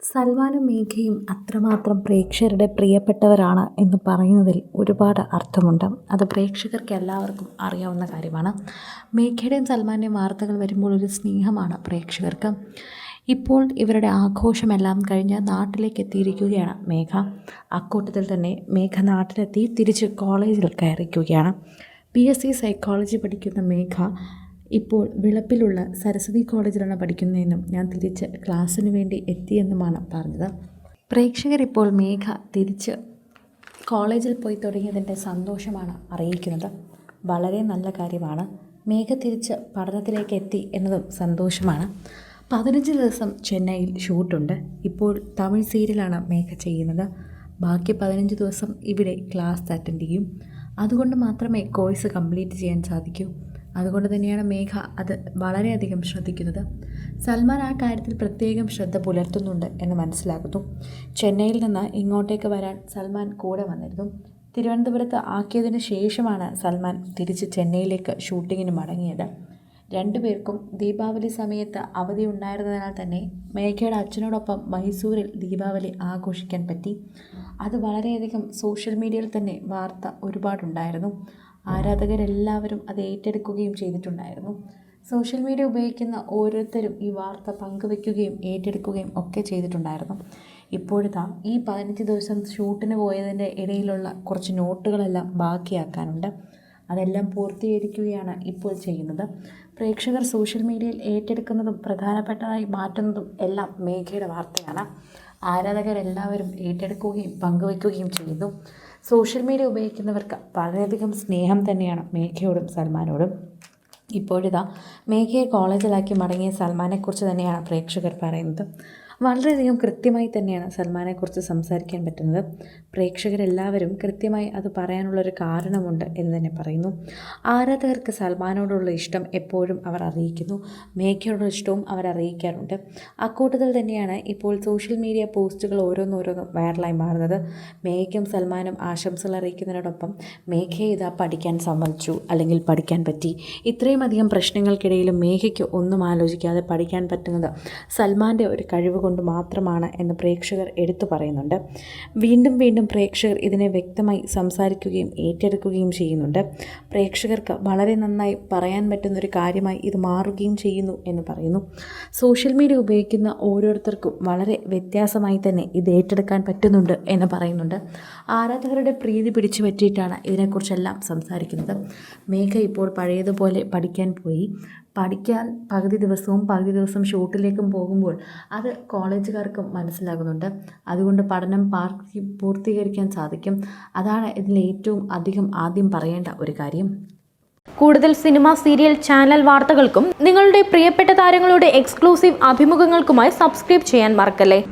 സൽമാനും മേഘയും അത്രമാത്രം പ്രേക്ഷകരുടെ പ്രിയപ്പെട്ടവരാണ് എന്ന് പറയുന്നതിൽ ഒരുപാട് അർത്ഥമുണ്ട്. അത് പ്രേക്ഷകർക്ക് എല്ലാവർക്കും അറിയാവുന്ന കാര്യമാണ്. മേഘയുടെയും സൽമാൻ്റെയും വാർത്തകൾ വരുമ്പോൾ ഒരു സ്നേഹമാണ് പ്രേക്ഷകർക്ക്. ഇപ്പോൾ ഇവരുടെ ആഘോഷമെല്ലാം കഴിഞ്ഞ് നാട്ടിലേക്ക് എത്തിയിരിക്കുകയാണ് മേഘ. അക്കൂട്ടത്തിൽ തന്നെ മേഘ നാട്ടിലെത്തി തിരിച്ച് കോളേജിൽ കയറിയിരിക്കുകയാണ്. PSC സൈക്കോളജി പഠിക്കുന്ന മേഘ ഇപ്പോൾ വിളപ്പിലുള്ള സരസ്വതി കോളേജിലാണ് പഠിക്കുന്നതെന്നും ഞാൻ തിരിച്ച് ക്ലാസ്സിന് വേണ്ടി എത്തിയെന്നുമാണ് പറഞ്ഞത്. പ്രേക്ഷകർ ഇപ്പോൾ മേഘ തിരിച്ച് കോളേജിൽ പോയി തുടങ്ങിയതിൻ്റെ സന്തോഷമാണ് അറിയിക്കുന്നത്. വളരെ നല്ല കാര്യമാണ്. മേഘ തിരിച്ച് പഠനത്തിലേക്ക് എത്തി എന്നതും സന്തോഷമാണ്. 15 ദിവസം ചെന്നൈയിൽ ഷൂട്ടുണ്ട്. ഇപ്പോൾ തമിഴ് സീരിയലാണ് മേഘ ചെയ്യുന്നത്. ബാക്കി 15 ദിവസം ഇവിടെ ക്ലാസ് അറ്റൻഡ് ചെയ്യും. അതുകൊണ്ട് മാത്രമേ കോഴ്സ് കംപ്ലീറ്റ് ചെയ്യാൻ സാധിക്കൂ. അതുകൊണ്ട് തന്നെയാണ് മേഘ അത് വളരെയധികം ശ്രദ്ധിക്കുന്നത്. സൽമാൻ ആ കാര്യത്തിൽ പ്രത്യേകം ശ്രദ്ധ പുലർത്തുന്നുണ്ട് എന്ന് മനസ്സിലാക്കുന്നു. ചെന്നൈയിൽ നിന്ന് ഇങ്ങോട്ടേക്ക് വരാൻ സൽമാൻ കൂടെ വന്നിരുന്നു. തിരുവനന്തപുരത്ത് ആക്കിയതിന് ശേഷമാണ് സൽമാൻ തിരിച്ച് ചെന്നൈയിലേക്ക് ഷൂട്ടിങ്ങിന് മടങ്ങിയത്. രണ്ടുപേർക്കും ദീപാവലി സമയത്ത് അവധി ഉണ്ടായിരുന്നതിനാൽ തന്നെ മേഘയുടെ അച്ഛനോടൊപ്പം മൈസൂരിൽ ദീപാവലി ആഘോഷിക്കാൻ പറ്റി. അത് വളരെയധികം സോഷ്യൽ മീഡിയയിൽ തന്നെ വാർത്ത ഒരുപാടുണ്ടായിരുന്നു. ആരാധകരെല്ലാവരും അത് ഏറ്റെടുക്കുകയും ചെയ്തിട്ടുണ്ടായിരുന്നു. സോഷ്യൽ മീഡിയ ഉപയോഗിക്കുന്ന ഓരോരുത്തരും ഈ വാർത്ത പങ്കുവയ്ക്കുകയും ഏറ്റെടുക്കുകയും ഒക്കെ ചെയ്തിട്ടുണ്ടായിരുന്നു. ഇപ്പോഴത്തെ ഈ 15 ദിവസം ഷൂട്ടിന് പോയതിൻ്റെ ഇടയിലുള്ള കുറച്ച് നോട്ടുകളെല്ലാം ബാക്കിയാക്കാനുണ്ട്. അതെല്ലാം പൂർത്തീകരിക്കുകയാണ് ഇപ്പോൾ ചെയ്യുന്നത്. പ്രേക്ഷകർ സോഷ്യൽ മീഡിയയിൽ ഏറ്റെടുക്കുന്നതും പ്രധാനപ്പെട്ടതായി മാറ്റുന്നതും എല്ലാം മേഘയുടെ വാർത്തയാണ്. ആരാധകരെല്ലാവരും ഏറ്റെടുക്കുകയും പങ്കുവയ്ക്കുകയും ചെയ്യുന്നു. സോഷ്യൽ മീഡിയ ഉപയോഗിക്കുന്നവർക്ക് വളരെയധികം സ്നേഹം തന്നെയാണ് മേഘയോടും സൽമാനോടും. ഇപ്പോഴിതാ മേഘയെ കോളേജിലാക്കി മടങ്ങിയ സൽമാനെക്കുറിച്ച് തന്നെയാണ് പ്രേക്ഷകർ പറയുന്നത്. വളരെയധികം കൃത്യമായി തന്നെയാണ് സൽമാനെക്കുറിച്ച് സംസാരിക്കാൻ പറ്റുന്നത്. പ്രേക്ഷകരെല്ലാവരും കൃത്യമായി അത് പറയാനുള്ളൊരു കാരണമുണ്ട് എന്ന് തന്നെ പറയുന്നു. ആരാധകർക്ക് സൽമാനോടുള്ള ഇഷ്ടം എപ്പോഴും അവർ അറിയിക്കുന്നു. മേഘയോടുള്ള ഇഷ്ടവും അവർ അറിയിക്കാറുണ്ട്. അക്കൂട്ടത്തിൽ തന്നെയാണ് ഇപ്പോൾ സോഷ്യൽ മീഡിയ പോസ്റ്റുകൾ ഓരോന്നോരോന്നും വൈറലായി മാറുന്നത്. മേഘയും സൽമാനും ആശംസകൾ അറിയിക്കുന്നതിനോടൊപ്പം മേഘയെ ഇതാ പഠിക്കാൻ സമ്മതിച്ചു, അല്ലെങ്കിൽ പഠിക്കാൻ പറ്റി. ഇത്രയും അധികം പ്രശ്നങ്ങൾക്കിടയിലും മേഘയ്ക്ക് ഒന്നും ആലോചിക്കാതെ പഠിക്കാൻ പറ്റുന്നത് സൽമാൻ്റെ ഒരു കഴിവ് കൊണ്ട് മാത്രമാണ് എന്ന് പ്രേക്ഷകർ എടുത്തു പറയുന്നുണ്ട്. വീണ്ടും വീണ്ടും പ്രേക്ഷകർ ഇതിനെ വ്യക്തമായി സംസാരിക്കുകയും ഏറ്റെടുക്കുകയും ചെയ്യുന്നുണ്ട്. പ്രേക്ഷകർക്ക് വളരെ നന്നായി പറയാൻ പറ്റുന്നൊരു കാര്യമായി ഇത് മാറുകയും ചെയ്യുന്നു എന്ന് പറയുന്നു. സോഷ്യൽ മീഡിയ ഉപയോഗിക്കുന്ന ഓരോരുത്തർക്കും വളരെ വ്യത്യാസമായി തന്നെ ഇത് ഏറ്റെടുക്കാൻ പറ്റുന്നുണ്ട് എന്ന് പറയുന്നുണ്ട്. ആരാധകരുടെ പ്രീതി പിടിച്ചു പറ്റിയിട്ടാണ് ഇതിനെക്കുറിച്ചെല്ലാം സംസാരിക്കുന്നത്. മേഘ ഇപ്പോൾ പഴയതുപോലെ പഠിക്കാൻ പോയി. പഠിക്കാൻ പകുതി ദിവസം ഷൂട്ടിലേക്കും പോകുമ്പോൾ അത് കോളേജുകാർക്കും മനസ്സിലാകുന്നുണ്ട്. അതുകൊണ്ട് പഠനം പൂർത്തീകരിക്കാൻ സാധിക്കും. അതാണ് ഇതിൽ ഏറ്റവും ആദ്യം പറയേണ്ട ഒരു കാര്യം. കൂടുതൽ സിനിമ, സീരിയൽ, ചാനൽ വാർത്തകൾക്കും നിങ്ങളുടെ പ്രിയപ്പെട്ട താരങ്ങളുടെ എക്സ്ക്ലൂസീവ് അഭിമുഖങ്ങൾക്കുമായി സബ്സ്ക്രൈബ് ചെയ്യാൻ മറക്കല്ലേ.